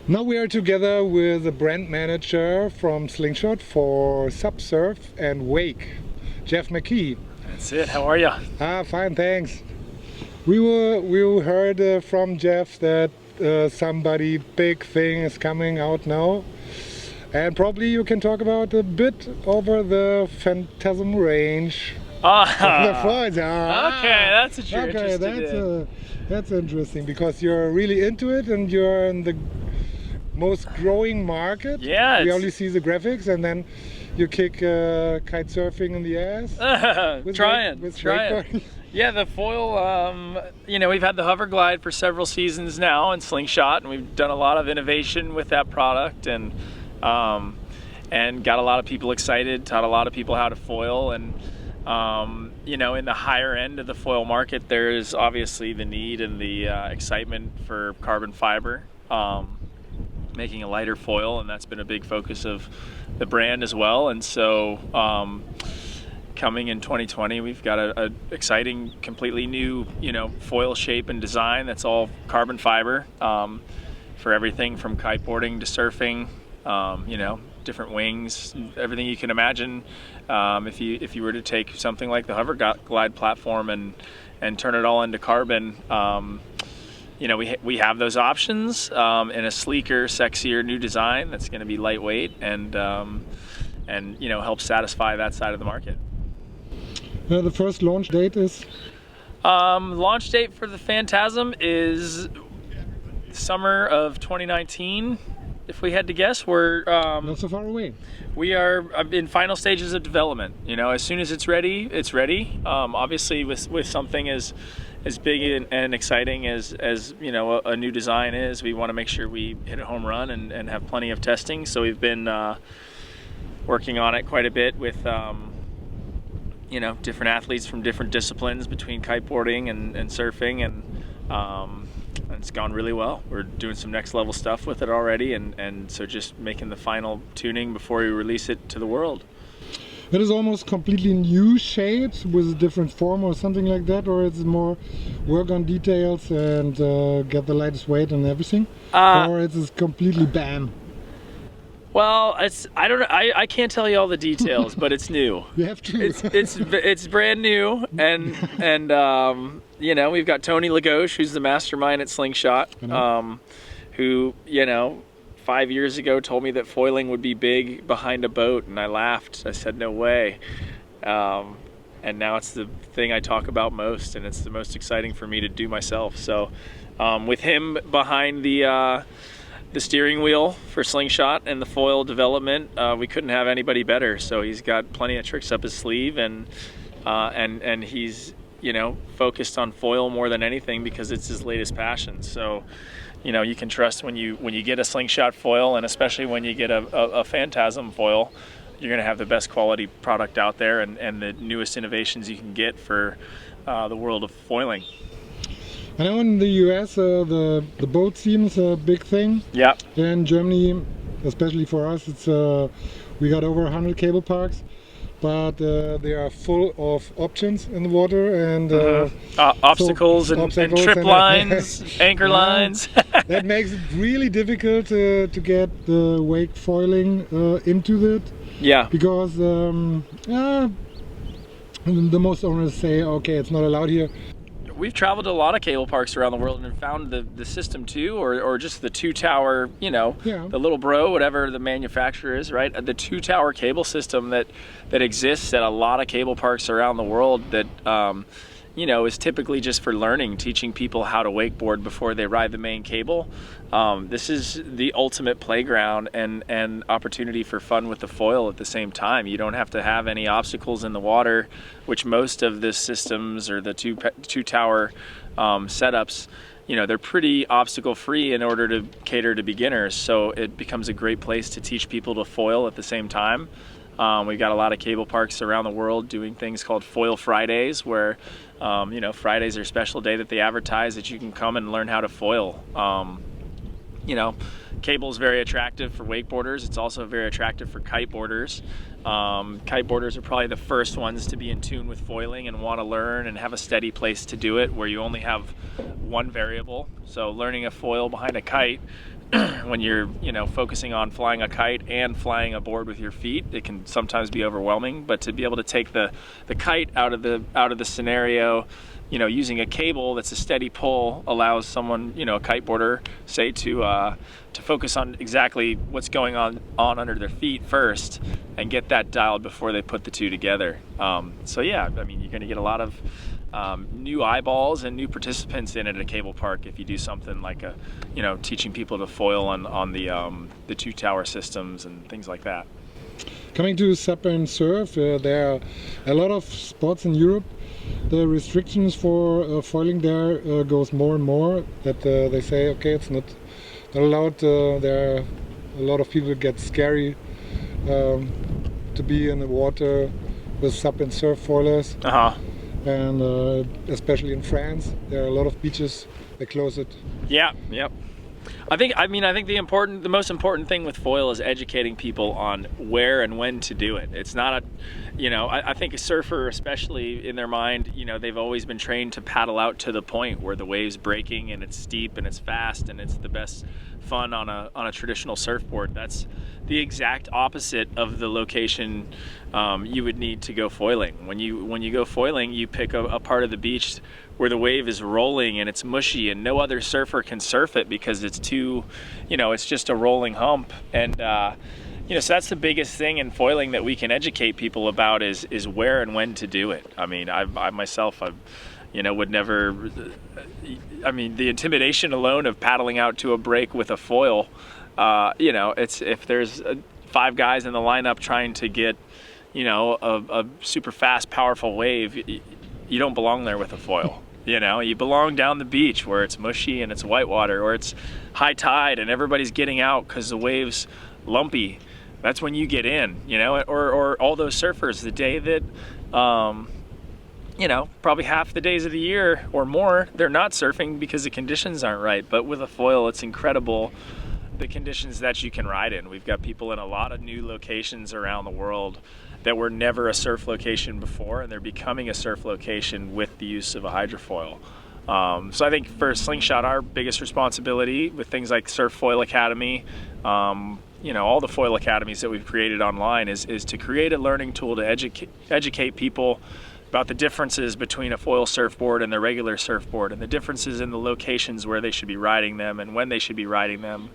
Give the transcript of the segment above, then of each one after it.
Now we are together with the brand manager from Slingshot for Subsurf and Wake, Jeff McKee. That's it. How are you? Fine, thanks. We heard from Jeff that somebody big thing is coming out now, and probably you can talk about a bit over the Phantasm range. The foils. Okay, that's what you're interested in. That's interesting because you're really into it and you're in the most growing market. Yeah, we only see the graphics and then you kick kite surfing in the ass. Trying. Yeah, the foil, you know, we've had the hover glide for several seasons now in Slingshot, and we've done a lot of innovation with that product, and got a lot of people excited, taught a lot of people how to foil, and you know, in the higher end of the foil market, there's obviously the need and the excitement for carbon fiber, making a lighter foil, and that's been a big focus of the brand as well. And so coming in 2020, we've got a exciting, completely new, you know, foil shape and design that's all carbon fiber, for everything from kiteboarding to surfing, you know, different wings, everything you can imagine. If you were to take something like the hover glide platform and turn it all into carbon, you know, we have those options in a sleeker, sexier new design that's going to be lightweight and you know, help satisfy that side of the market. The first launch date is? Launch date for the Phantasm is summer of 2019. If we had to guess, we're not so far away. We are in final stages of development. You know, as soon as it's ready, it's ready. Obviously, with something as big and exciting as you know a new design is, we want to make sure we hit a home run and have plenty of testing. So we've been working on it quite a bit with you know, different athletes from different disciplines between kiteboarding and surfing, and it's gone really well. We're doing some next level stuff with it already, and so just making the final tuning before we release it to the world. It is almost completely new shapes with a different form or something like that, or is it more work on details and get the lightest weight and everything, or is it completely bam? Well, I can't tell you all the details, but it's new. You have to. It's brand new, and you know, we've got Tony Leego, who's the mastermind at Slingshot, who, you know, 5 years ago told me that foiling would be big behind a boat, and I laughed. I said, no way. And now it's the thing I talk about most, and it's the most exciting for me to do myself. So with him behind the steering wheel for Slingshot and the foil development, we couldn't have anybody better. So he's got plenty of tricks up his sleeve, and he's, you know, focused on foil more than anything because it's his latest passion. So, you know, you can trust when you get a Slingshot foil, and especially when you get a Phantasm foil, you're going to have the best quality product out there and the newest innovations you can get for the world of foiling. I know in the US the boat seems a big thing. Yeah. In Germany, especially for us, it's we got over 100 cable parks, but they are full of options in the water and obstacles and trip lines, anchor lines. That makes it really difficult to get the wake foiling into it. Yeah. Because the most owners say, okay, it's not allowed here. We've traveled to a lot of cable parks around the world and found the system too, or just the two tower, you know, the little bro, whatever the manufacturer is, right? The two tower cable system that exists at a lot of cable parks around the world that, you know, is typically just for learning, teaching people how to wakeboard before they ride the main cable. This is the ultimate playground and opportunity for fun with the foil at the same time. You don't have to have any obstacles in the water, which most of the systems or the two tower setups, you know, they're pretty obstacle free in order to cater to beginners. So it becomes a great place to teach people to foil at the same time. We've got a lot of cable parks around the world doing things called Foil Fridays, where you know, Fridays are a special day that they advertise that you can come and learn how to foil. You know, cable is very attractive for wakeboarders. It's also very attractive for kiteboarders. Kiteboarders are probably the first ones to be in tune with foiling and want to learn and have a steady place to do it where you only have one variable. So learning a foil behind a kite when you're, you know, focusing on flying a kite and flying a board with your feet, it can sometimes be overwhelming. But to be able to take the kite out of the scenario, you know, using a cable that's a steady pull allows someone, you know, a kiteboarder, say, to focus on exactly what's going on under their feet first and get that dialed before they put the two together. So yeah, I mean, you're going to get a lot of new eyeballs and new participants in at a cable park if you do something like you know, teaching people to foil on the two tower systems and things like that. Coming to SUP and surf, there are a lot of spots in Europe. The restrictions for foiling there goes more and more. That they say, okay, it's not allowed. There are a lot of people get scary to be in the water with SUP and surf foilers. And especially in France, there are a lot of beaches that close it. Yeah, yep. I think the most important thing with foil is educating people on where and when to do it. It's not you know, I think a surfer, especially in their mind, you know, they've always been trained to paddle out to the point where the wave's breaking and it's steep and it's fast and it's the best fun on a traditional surfboard. That's the exact opposite of the location you would need to go foiling. When you go foiling, you pick a part of the beach where the wave is rolling and it's mushy and no other surfer can surf it because it's too, you know, it's just a rolling hump. And you know, so that's the biggest thing in foiling that we can educate people about is where and when to do it. I mean, I myself, you know, would never, I mean, the intimidation alone of paddling out to a break with a foil, you know, it's, if there's 5 guys in the lineup trying to get, you know, a super fast, powerful wave, you don't belong there with a foil. You know, you belong down the beach where it's mushy and it's whitewater, or it's high tide and everybody's getting out because the wave's lumpy. That's when you get in, you know, or all those surfers, the day that, you know, probably half the days of the year or more, they're not surfing because the conditions aren't right. But with a foil, it's incredible the conditions that you can ride in. We've got people in a lot of new locations around the world that were never a surf location before, and they're becoming a surf location with the use of a hydrofoil. So I think for Slingshot, our biggest responsibility with things like Surfoil Academy, you know, all the foil academies that we've created online is to create a learning tool to educate people about the differences between a foil surfboard and the regular surfboard, and the differences in the locations where they should be riding them and when they should be riding them,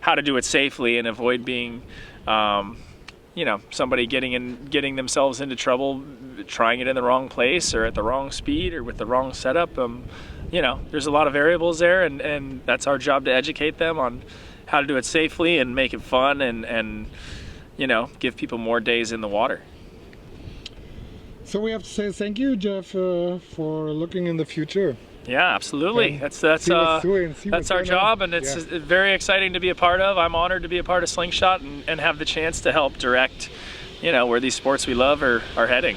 how to do it safely and avoid being, you know, somebody getting themselves into trouble trying it in the wrong place or at the wrong speed or with the wrong setup. You know, there's a lot of variables there, and that's our job to educate them on how to do it safely and make it fun and you know, give people more days in the water. So we have to say thank you, Jeff, for looking in the future. Yeah, absolutely. And That's our job, and it's very exciting to be a part of. I'm honored to be a part of Slingshot and have the chance to help direct, you know, where these sports we love are heading.